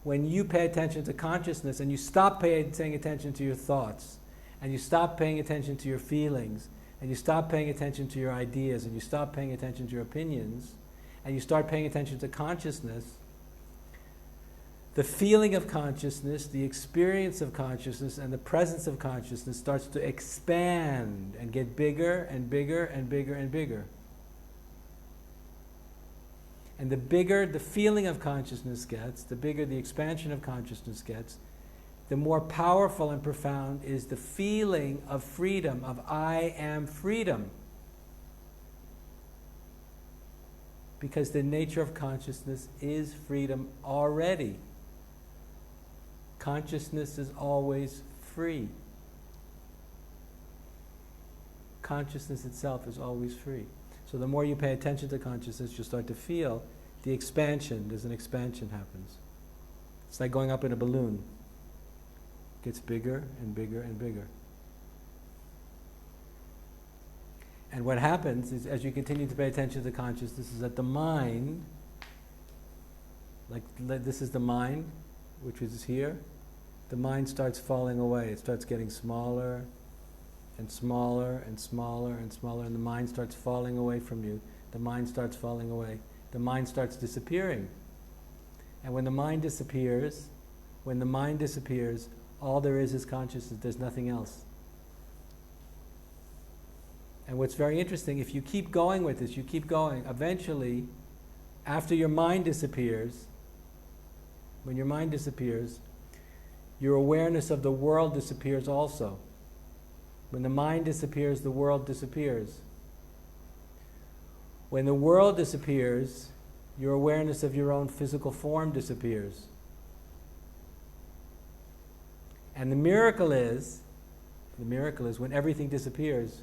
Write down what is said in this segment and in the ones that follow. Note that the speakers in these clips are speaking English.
when you pay attention to consciousness and you stop paying attention to your thoughts, and you stop paying attention to your feelings, and you stop paying attention to your ideas, and you stop paying attention to your opinions, and you start paying attention to consciousness, the feeling of consciousness, the experience of consciousness, and the presence of consciousness starts to expand and get bigger and bigger and bigger and bigger. And the bigger the feeling of consciousness gets, the bigger the expansion of consciousness gets, the more powerful and profound is the feeling of freedom, of I am freedom. Because the nature of consciousness is freedom already. Consciousness is always free. Consciousness itself is always free. So the more you pay attention to consciousness, you'll start to feel the expansion. There's an expansion happens. It's like going up in a balloon. It gets bigger and bigger and bigger. And what happens is, as you continue to pay attention to consciousness, is that the mind, like this is the mind, which is here, the mind starts falling away. It starts getting smaller and smaller and smaller and smaller, and the mind starts falling away from you. The mind starts falling away. The mind starts disappearing. And when the mind disappears, all there is consciousness. There's nothing else. And what's very interesting, if you keep going with this, you keep going, eventually, after your mind disappears, when your mind disappears, your awareness of the world disappears also. When the mind disappears, the world disappears. When the world disappears, your awareness of your own physical form disappears. And the miracle is when everything disappears,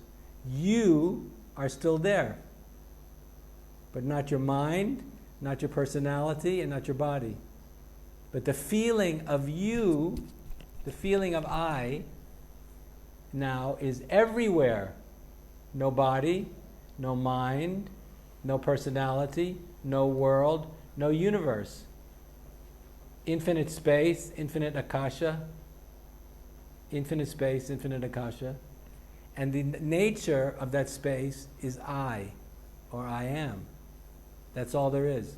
you are still there. But not your mind, not your personality, and not your body. But the feeling of you, the feeling of I, now is everywhere. No body, no mind, no personality, no world, no universe. Infinite space, infinite akasha. Infinite space, infinite akasha. And the nature of that space is I, or I am. That's all there is.